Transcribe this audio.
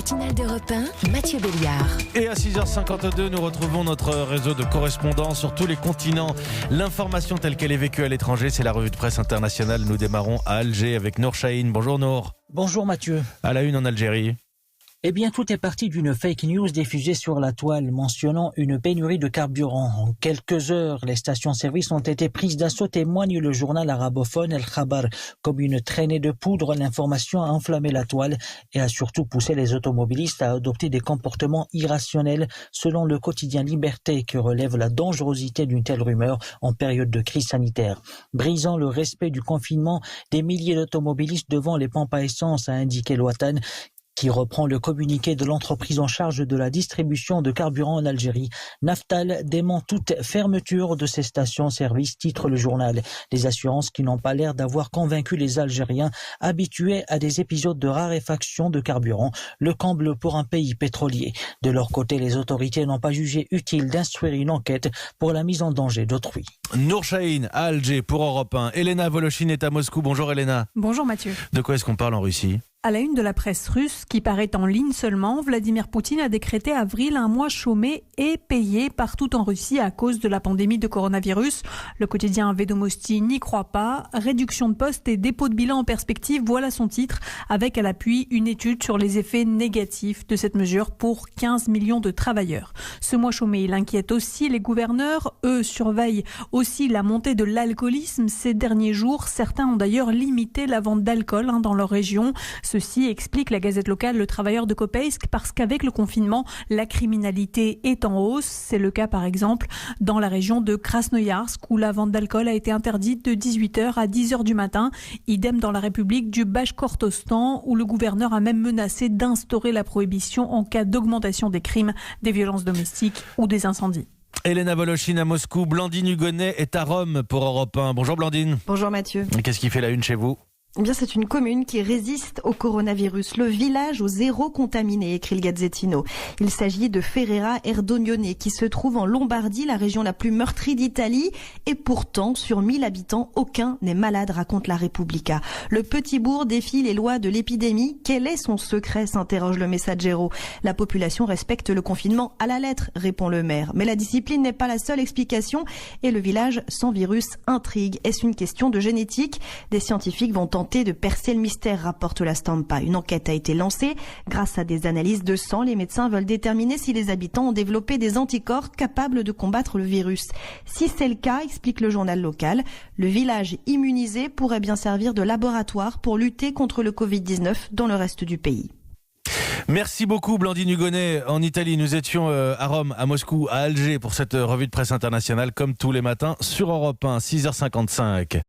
matinale d'Europe 1, Mathieu Béliard. Et à 6h52, nous retrouvons notre réseau de correspondants sur tous les continents. L'information telle qu'elle est vécue à l'étranger, c'est la revue de presse internationale. Nous démarrons à Alger avec Nour Chahine. Bonjour Nour. Bonjour Mathieu. À la une en Algérie. Eh bien, tout est parti d'une fake news diffusée sur la toile mentionnant une pénurie de carburant. En quelques heures, les stations-service ont été prises d'assaut, témoigne le journal arabophone El Khabar. Comme une traînée de poudre, l'information a enflammé la toile et a surtout poussé les automobilistes à adopter des comportements irrationnels, selon le quotidien Liberté, qui relève la dangerosité d'une telle rumeur en période de crise sanitaire. Brisant le respect du confinement, des milliers d'automobilistes devant les pompes à essence, a indiqué l'Ouatan, qui reprend le communiqué de l'entreprise en charge de la distribution de carburant en Algérie. Naftal dément toute fermeture de ces stations-service, titre le journal. Des assurances qui n'ont pas l'air d'avoir convaincu les Algériens habitués à des épisodes de raréfaction de carburant, le comble pour un pays pétrolier. De leur côté, les autorités n'ont pas jugé utile d'instruire une enquête pour la mise en danger d'autrui. Nour Chahine à Alger pour Europe 1. Elena Voloshin est à Moscou. Bonjour Elena. Bonjour Mathieu. De quoi est-ce qu'on parle en Russie ? À la une de la presse russe, qui paraît en ligne seulement, Vladimir Poutine a décrété avril un mois chômé et payé partout en Russie à cause de la pandémie de coronavirus. Le quotidien Vedomosti n'y croit pas. Réduction de postes et dépôt de bilan en perspective, voilà son titre, avec à l'appui une étude sur les effets négatifs de cette mesure pour 15 millions de travailleurs. Ce mois chômé, il inquiète aussi les gouverneurs. Eux surveillent aussi la montée de l'alcoolisme ces derniers jours. Certains ont d'ailleurs limité la vente d'alcool dans leur région. Ceci explique la gazette locale Le Travailleur de Kopeisk, parce qu'avec le confinement, la criminalité est en hausse. C'est le cas par exemple dans la région de Krasnoyarsk où la vente d'alcool a été interdite de 18h à 10h du matin. Idem dans la République du Bachkortostan où le gouverneur a même menacé d'instaurer la prohibition en cas d'augmentation des crimes, des violences domestiques ou des incendies. Elena Voloshin à Moscou. Blandine Hugonnet est à Rome pour Europe 1. Bonjour Blandine. Bonjour Mathieu. Qu'est-ce qui fait la une chez vous ? Eh bien, c'est une commune qui résiste au coronavirus. Le village au zéro contaminé, écrit le Gazzettino. Il s'agit de Ferrera Erdognone, qui se trouve en Lombardie, la région la plus meurtrie d'Italie. Et pourtant, sur 1000 habitants, aucun n'est malade, raconte la Repubblica. Le petit bourg défie les lois de l'épidémie. Quel est son secret, s'interroge le Messaggero. La population respecte le confinement à la lettre, répond le maire. Mais la discipline n'est pas la seule explication. Et le village sans virus intrigue. Est-ce une question de génétique ? Des scientifiques vont tenter de percer le mystère, rapporte la Stampa. Une enquête a été lancée. Grâce à des analyses de sang, les médecins veulent déterminer si les habitants ont développé des anticorps capables de combattre le virus. Si c'est le cas, explique le journal local, le village immunisé pourrait bien servir de laboratoire pour lutter contre le Covid-19 dans le reste du pays. Merci beaucoup Blandine Hugonnet. En Italie, nous étions à Rome, à Moscou, à Alger pour cette revue de presse internationale comme tous les matins sur Europe 1, 6h55.